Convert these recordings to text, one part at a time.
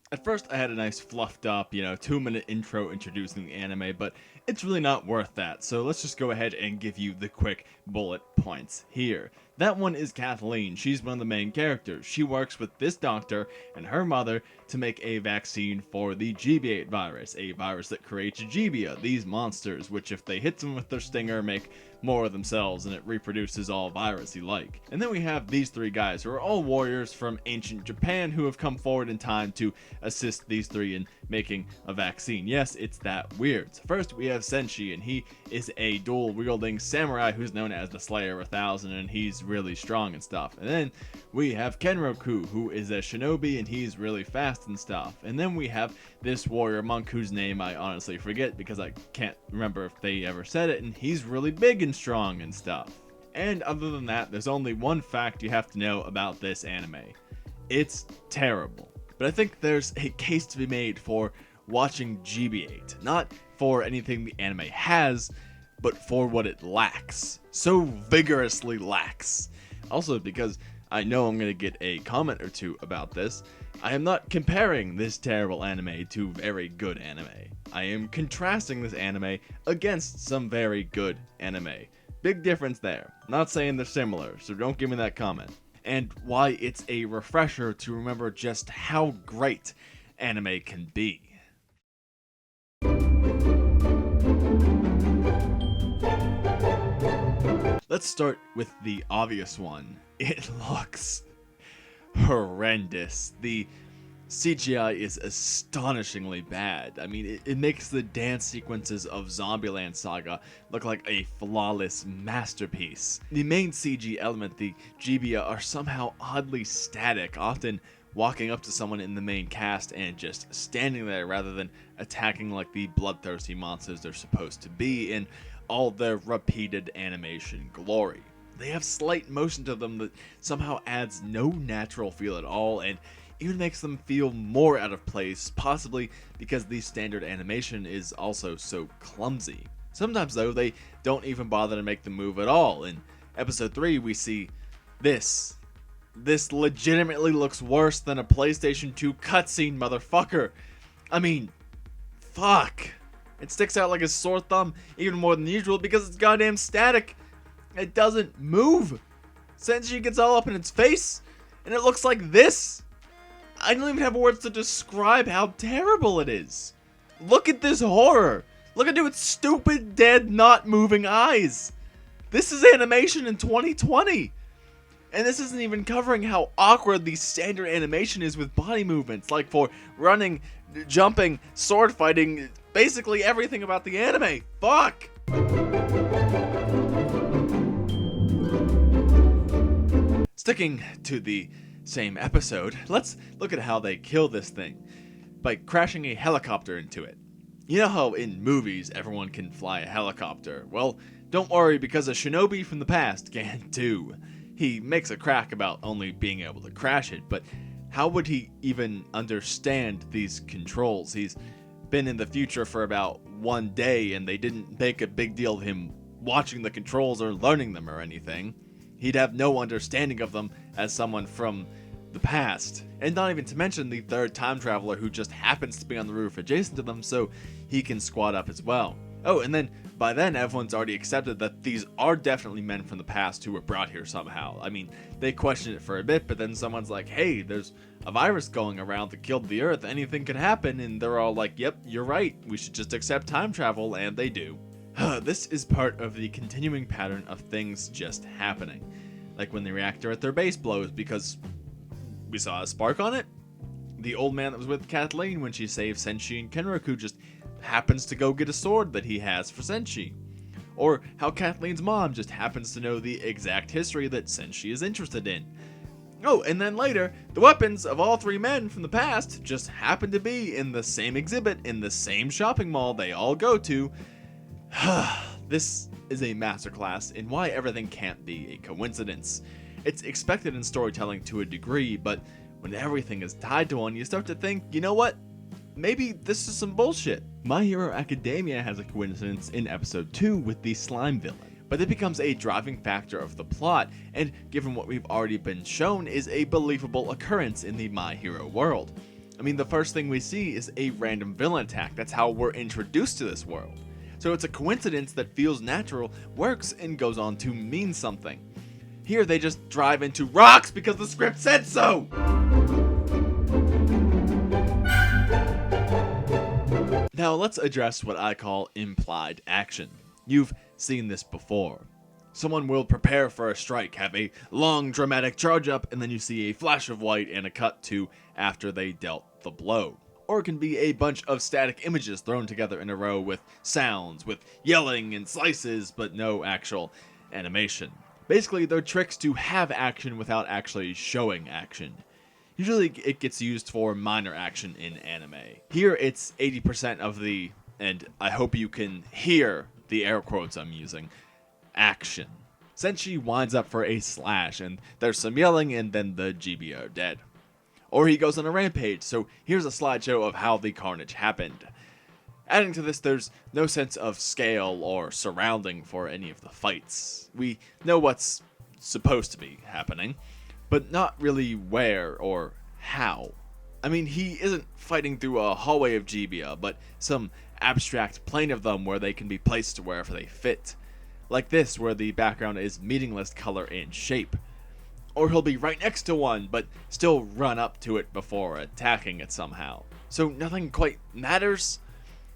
At first, I had a nice fluffed up, 2-minute intro introducing the anime, but it's really not worth that, so let's just go ahead and give you the quick bullet points here. That one is Kathleen. She's one of the main characters. She works with this doctor and her mother to make a vaccine for the Gibiate virus, a virus that creates Gibia, these monsters, which if they hit them with their stinger, make more of themselves, and it reproduces all virusy like. And then we have these three guys who are all warriors from ancient Japan who have come forward in time to assist these three in making a vaccine. Yes, it's that weird. So first we have Senshi, and he is a dual wielding samurai who's known as the Slayer of 1,000, and he's really strong and stuff. And then we have Kenroku, who is a shinobi, and he's really fast and stuff. And then we have this warrior monk whose name I honestly forget because I can't remember if they ever said it, and he's really big and strong and stuff. And other than that, there's only one fact you have to know about this anime. It's terrible. But I think there's a case to be made for watching Gibiate. Not for anything the anime has, but for what it lacks. So vigorously lacks. Also, because I know I'm going to get a comment or two about this, I am not comparing this terrible anime to very good anime. I am contrasting this anime against some very good anime. Big difference there. Not saying they're similar, so don't give me that comment. And why it's a refresher to remember just how great anime can be. Let's start with the obvious one. It looks horrendous. The CGI is astonishingly bad. I mean, it makes the dance sequences of Zombieland Saga look like a flawless masterpiece. The main CG element, the Gibiate, are somehow oddly static, often walking up to someone in the main cast and just standing there rather than attacking like the bloodthirsty monsters they're supposed to be in all their repeated animation glory. They have slight motion to them that somehow adds no natural feel at all, and even makes them feel more out of place, possibly because the standard animation is also so clumsy. Sometimes though, they don't even bother to make the move at all. In episode 3 we see this. This legitimately looks worse than a PlayStation 2 cutscene, motherfucker. I mean, fuck. It sticks out like a sore thumb even more than usual because it's goddamn static. It doesn't move. Senshi gets all up in its face, and it looks like this. I don't even have words to describe how terrible it is. Look at this horror. Look at its stupid, dead, not moving eyes. This is animation in 2020. And this isn't even covering how awkward the standard animation is with body movements, like for running, jumping, sword fighting, basically everything about the anime. Fuck! Sticking to the same episode, let's look at how they kill this thing by crashing a helicopter into it. You know how in movies everyone can fly a helicopter? Well, don't worry because a shinobi from the past can too. He makes a crack about only being able to crash it, but how would he even understand these controls? He's been in the future for about one day and they didn't make a big deal of him watching the controls or learning them or anything. He'd have no understanding of them as someone from the past. And not even to mention the third time traveler who just happens to be on the roof adjacent to them so he can squat up as well. Oh, and then by then everyone's already accepted that these are definitely men from the past who were brought here somehow. I mean, they questioned it for a bit, but then someone's like, hey, there's a virus going around that killed the Earth, anything could happen, and they're all like, yep, you're right, we should just accept time travel, and they do. This is part of the continuing pattern of things just happening. Like when the reactor at their base blows because we saw a spark on it. The old man that was with Kathleen when she saved Senshi and Kenroku just happens to go get a sword that he has for Senshi. Or how Kathleen's mom just happens to know the exact history that Senshi is interested in. Oh, and then later, the weapons of all three men from the past just happen to be in the same exhibit in the same shopping mall they all go to. This is a masterclass in why everything can't be a coincidence. It's expected in storytelling to a degree, but when everything is tied to one, you start to think, you know what? Maybe this is some bullshit. My Hero Academia has a coincidence in episode 2 with the slime villain, but it becomes a driving factor of the plot, and given what we've already been shown, is a believable occurrence in the My Hero world. I mean, the first thing we see is a random villain attack. That's how we're introduced to this world. So it's a coincidence that feels natural, works, and goes on to mean something. Here they just drive into rocks because the script said so! Now let's address what I call implied action. You've seen this before. Someone will prepare for a strike, have a long dramatic charge up, and then you see a flash of white and a cut to after they dealt the blow. Or it can be a bunch of static images thrown together in a row with sounds, with yelling and slices, but no actual animation. Basically, they're tricks to have action without actually showing action. Usually it gets used for minor action in anime. Here it's 80% of the, and I hope you can hear the air quotes I'm using, action. Senshi winds up for a slash, and there's some yelling, and then the Gibiate are dead. Or he goes on a rampage, so here's a slideshow of how the carnage happened. Adding to this, there's no sense of scale or surrounding for any of the fights. We know what's supposed to be happening, but not really where or how. I mean, he isn't fighting through a hallway of Gibiate, but some abstract plane of them where they can be placed wherever they fit. Like this, where the background is meaningless color and shape. Or he'll be right next to one, but still run up to it before attacking it somehow. So nothing quite matters?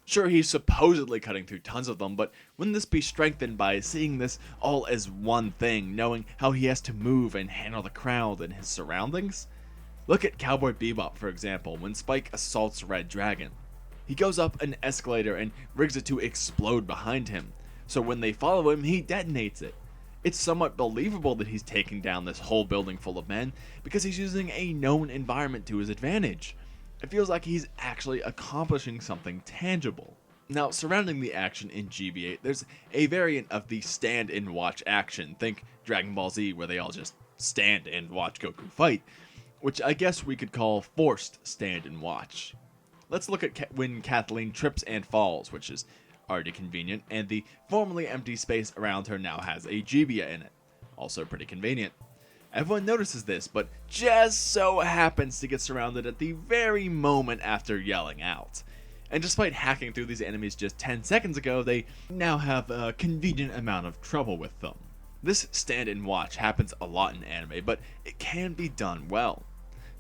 Sure, he's supposedly cutting through tons of them, but wouldn't this be strengthened by seeing this all as one thing, knowing how he has to move and handle the crowd and his surroundings? Look at Cowboy Bebop, for example, when Spike assaults Red Dragon. He goes up an escalator and rigs it to explode behind him, so when they follow him, he detonates it. It's somewhat believable that he's taking down this whole building full of men, because he's using a known environment to his advantage. It feels like he's actually accomplishing something tangible. Now, surrounding the action in Gibiate, there's a variant of the stand and watch action. Think Dragon Ball Z, where they all just stand and watch Goku fight, which I guess we could call forced stand and watch. Let's look at when Kathleen trips and falls, which is already convenient, and the formerly empty space around her now has a Gibiate in it. Also pretty convenient. Everyone notices this, but just so happens to get surrounded at the very moment after yelling out. And despite hacking through these enemies just 10 seconds ago, they now have a convenient amount of trouble with them. This stand and watch happens a lot in anime, but it can be done well.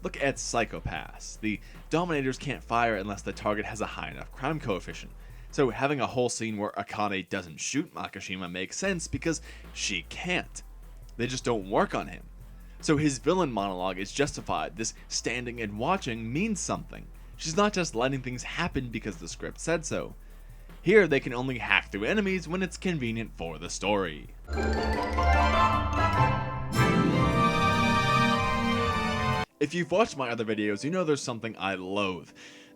Look at Psycho-Pass. The Dominators can't fire unless the target has a high enough crime coefficient. So having a whole scene where Akame doesn't shoot Makishima makes sense because she can't. They just don't work on him. So his villain monologue is justified. This standing and watching means something. She's not just letting things happen because the script said so. Here they can only hack through enemies when it's convenient for the story. If you've watched my other videos, you know there's something I loathe.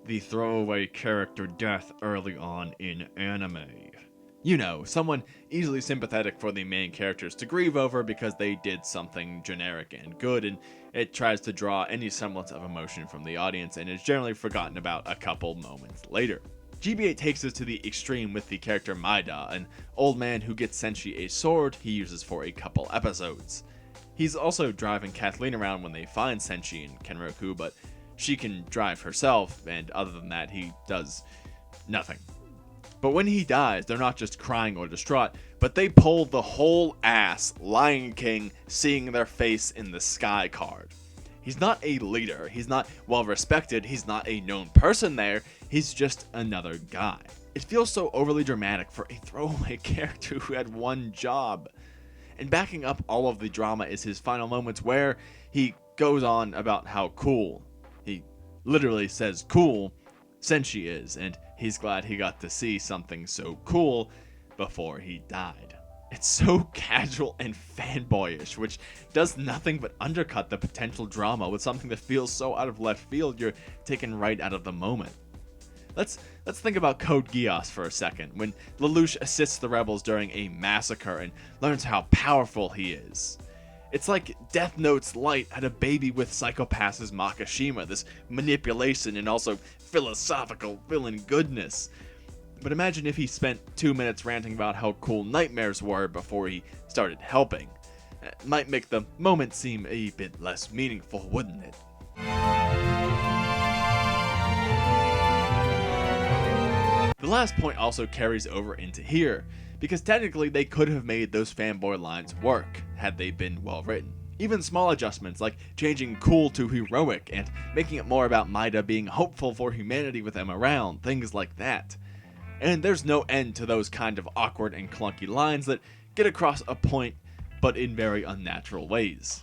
The throwaway character death early on in anime. You know, someone easily sympathetic for the main characters to grieve over because they did something generic and good, and it tries to draw any semblance of emotion from the audience and is generally forgotten about a couple moments later. Gibiate takes this to the extreme with the character Maeda, an old man who gets Senshi a sword he uses for a couple episodes. He's also driving Kathleen around when they find Senshi and Kenroku, but she can drive herself, and other than that, he does nothing. But when he dies, they're not just crying or distraught, but they pull the whole ass Lion King seeing their face in the sky card. He's not a leader, he's not well respected, he's not a known person there, he's just another guy. It feels so overly dramatic for a throwaway character who had one job. And backing up all of the drama is his final moments where he goes on about how cool, he literally says cool, Senshi is, and he's glad he got to see something so cool before he died. It's so casual and fanboyish, which does nothing but undercut the potential drama with something that feels so out of left field you're taken right out of the moment. Let's think about Code Geass for a second, when Lelouch assists the rebels during a massacre and learns how powerful he is. It's like Death Note's Light had a baby with Psycho-Pass's Makishima, this manipulation and also philosophical villain goodness. But imagine if he spent 2 minutes ranting about how cool nightmares were before he started helping. It might make the moment seem a bit less meaningful, wouldn't it? last point also carries over into here, because technically they could have made those fanboy lines work had they been well written. Even small adjustments like changing cool to heroic and making it more about Maida being hopeful for humanity with them around, things like that. And there's no end to those kind of awkward and clunky lines that get across a point but in very unnatural ways.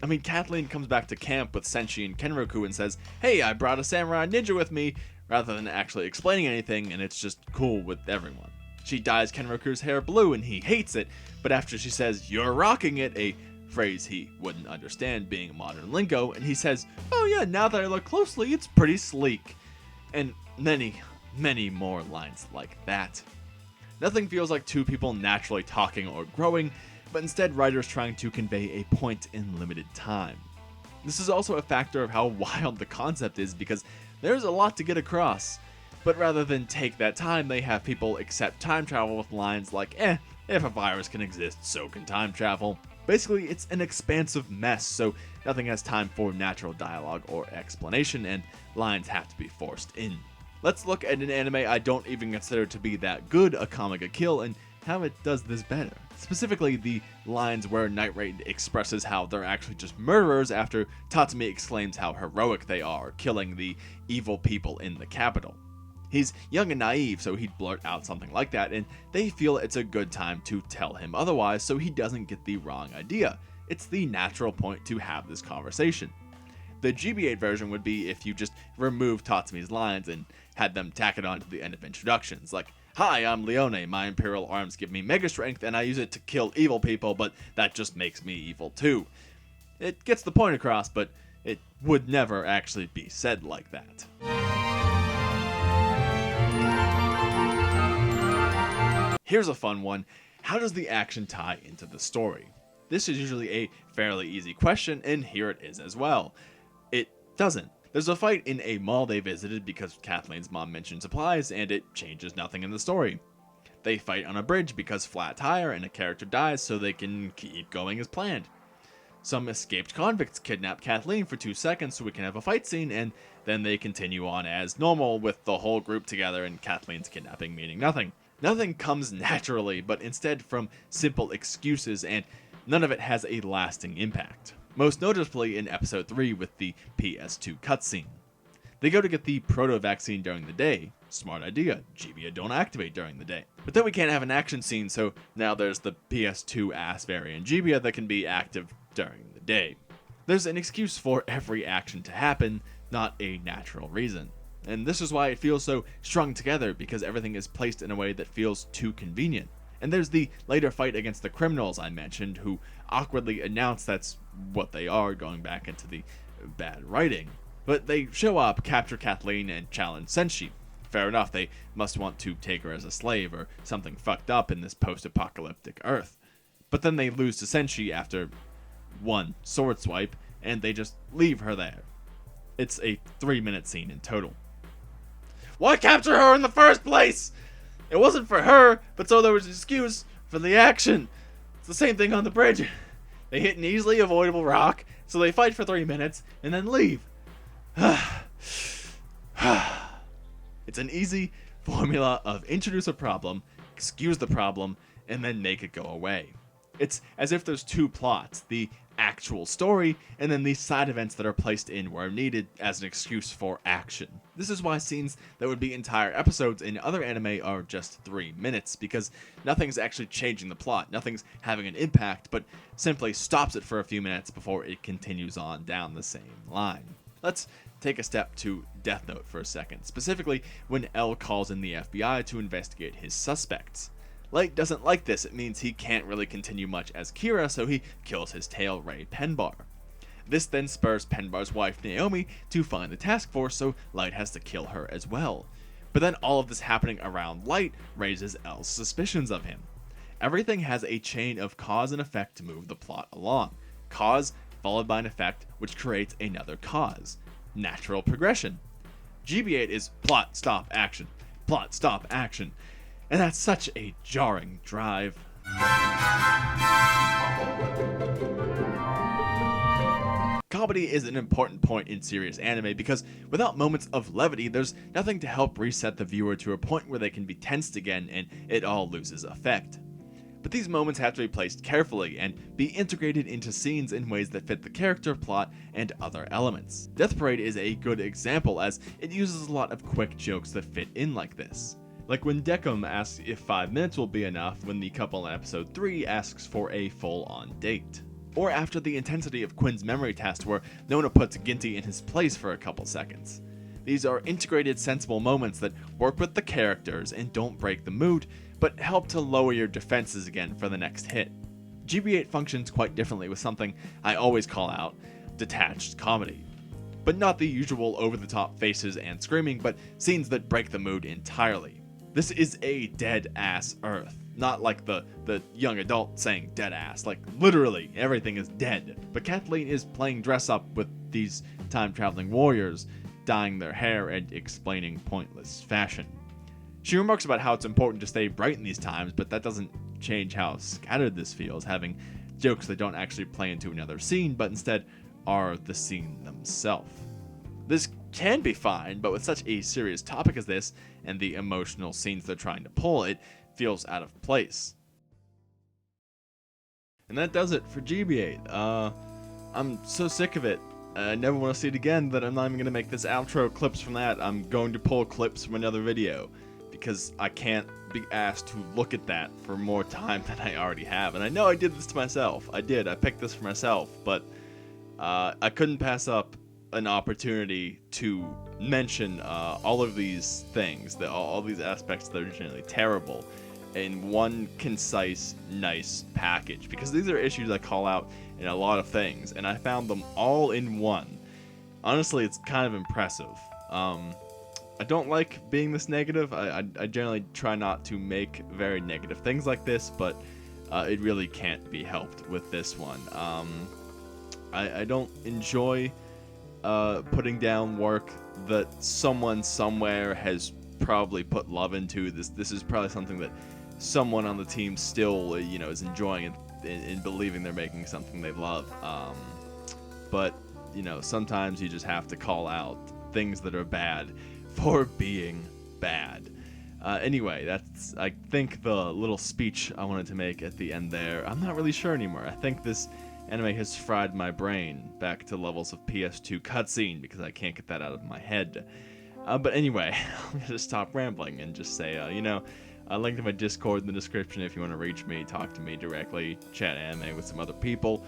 I mean, Kathleen comes back to camp with Senshi and Kenroku and says, "Hey, I brought a samurai ninja with me," rather than actually explaining anything, and it's just cool with everyone. She dyes Kenroku's hair blue and he hates it, but after she says, "You're rocking it," a phrase he wouldn't understand being modern lingo, and he says, "Oh yeah, now that I look closely, it's pretty sleek." And many, many more lines like that. Nothing feels like two people naturally talking or growing, but instead writers trying to convey a point in limited time. This is also a factor of how wild the concept is, because there's a lot to get across, but rather than take that time, they have people accept time travel with lines like, if a virus can exist, so can time travel. Basically, it's an expansive mess, so nothing has time for natural dialogue or explanation, and lines have to be forced in. Let's look at an anime I don't even consider to be that good, Akame ga Kill, and how it does this better. Specifically, the lines where Night Raid expresses how they're actually just murderers after Tatsumi exclaims how heroic they are, killing the evil people in the capital. He's young and naive, so he'd blurt out something like that, and they feel it's a good time to tell him otherwise so he doesn't get the wrong idea. It's the natural point to have this conversation. The Gibiate version would be if you just remove Tatsumi's lines and had them tack it on to the end of introductions, like, "Hi, I'm Leone, my imperial arms give me mega strength and I use it to kill evil people, but that just makes me evil too." It gets the point across, but it would never actually be said like that. Here's a fun one. How does the action tie into the story? This is usually a fairly easy question, and here it is as well. It doesn't. There's a fight in a mall they visited because Kathleen's mom mentioned supplies, and it changes nothing in the story. They fight on a bridge because flat tire and a character dies so they can keep going as planned. Some escaped convicts kidnap Kathleen for 2 seconds so we can have a fight scene, and then they continue on as normal with the whole group together and Kathleen's kidnapping meaning nothing. Nothing comes naturally, but instead from simple excuses, and none of it has a lasting impact. Most noticeably in episode 3 with the PS2 cutscene. They go to get the proto-vaccine during the day. Smart idea, Gibiate don't activate during the day. But then we can't have an action scene, so now there's the PS2 ass variant Gibiate that can be active during the day. There's an excuse for every action to happen, not a natural reason. And this is why it feels so strung together, because everything is placed in a way that feels too convenient. And there's the later fight against the criminals I mentioned, who awkwardly announce that's what they are, going back into the bad writing. But they show up, capture Kathleen, and challenge Senshi. Fair enough, they must want to take her as a slave or something fucked up in this post-apocalyptic Earth. But then they lose to Senshi after one sword swipe, and they just leave her there. It's a 3-minute scene in total. Why capture her in the first place? It wasn't for her, but so there was an excuse for the action. It's the same thing on the bridge. They hit an easily avoidable rock, so they fight for 3 minutes, and then leave. It's an easy formula of introduce a problem, excuse the problem, and then make it go away. It's as if there's two plots, the actual story, and then these side events that are placed in where needed as an excuse for action. This is why scenes that would be entire episodes in other anime are just 3 minutes, because nothing's actually changing the plot, nothing's having an impact, but simply stops it for a few minutes before it continues on down the same line. Let's take a step to Death Note for a second, specifically when L calls in the FBI to investigate his suspects. Light doesn't like this. It means he can't really continue much as Kira, so he kills his tail Ray Penbar. This then spurs Penbar's wife Naomi to find the task force, so Light has to kill her as well. But then all of this happening around Light raises L's suspicions of him. Everything has a chain of cause and effect to move the plot along. Cause followed by an effect, which creates another cause. Natural progression. Gibiate is plot, stop, action. Plot, stop, action. And that's such a jarring drive. Comedy is an important point in serious anime because without moments of levity, there's nothing to help reset the viewer to a point where they can be tensed again and it all loses effect. But these moments have to be placed carefully and be integrated into scenes in ways that fit the character, plot, and other elements. Death Parade is a good example as it uses a lot of quick jokes that fit in like this. Like when Decim asks if 5 minutes will be enough when the couple in episode 3 asks for a full-on date. Or after the intensity of Quinn's memory test where Nona puts Ginty in his place for a couple seconds. These are integrated, sensible moments that work with the characters and don't break the mood, but help to lower your defenses again for the next hit. Gibiate functions quite differently with something I always call out, detached comedy. But not the usual over-the-top faces and screaming, but scenes that break the mood entirely. This is a dead-ass Earth. Not like the young adult saying dead ass, like literally everything is dead. But Kathleen is playing dress up with these time-traveling warriors, dyeing their hair and explaining pointless fashion. She remarks about how it's important to stay bright in these times, but that doesn't change how scattered this feels, having jokes that don't actually play into another scene, but instead are the scene themselves. This can be fine, but with such a serious topic as this, and the emotional scenes they're trying to pull, it feels out of place. And that does it for Gibiate. I'm so sick of it. I never want to see it again that I'm not even going to make this outro clips from that. I'm going to pull clips from another video because I can't be asked to look at that for more time than I already have. And I know I did this to myself. I picked this for myself, but I couldn't pass up an opportunity to mention all of these things, all these aspects that are generally terrible, in one concise, nice package. Because these are issues I call out in a lot of things, and I found them all in one. Honestly, it's kind of impressive. I don't like being this negative. I generally try not to make very negative things like this, but it really can't be helped with this one. I don't enjoy putting down work that someone somewhere has probably put love into. This is probably something that someone on the team still is enjoying and believing they're making something they love. But sometimes you just have to call out things that are bad for being bad. Anyway, that's I think the little speech I wanted to make at the end there. I'm not really sure anymore. I think this anime has fried my brain back to levels of PS2 cutscene because I can't get that out of my head. But anyway, I'm going to stop rambling and just say, a link to my Discord in the description if you want to reach me, talk to me directly, chat anime with some other people.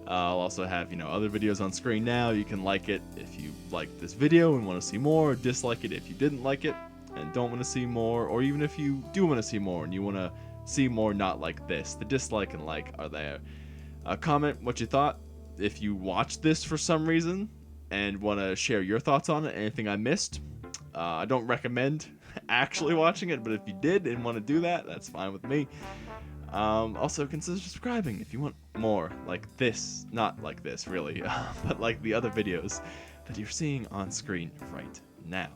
I'll also have, other videos on screen now. You can like it if you liked this video and want to see more, or dislike it if you didn't like it and don't want to see more, or even if you do want to see more and you want to see more not like this. The dislike and like are there. Comment what you thought. If you watched this for some reason and want to share your thoughts on it, anything I missed, I don't recommend actually watching it, but if you did and want to do that, that's fine with me. Also, consider subscribing if you want more like this. Not like this, really, but like the other videos that you're seeing on screen right now.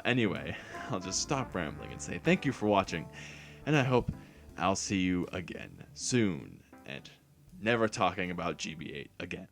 Anyway, I'll just stop rambling and say thank you for watching, and I hope I'll see you again soon, and never talking about Gibiate again.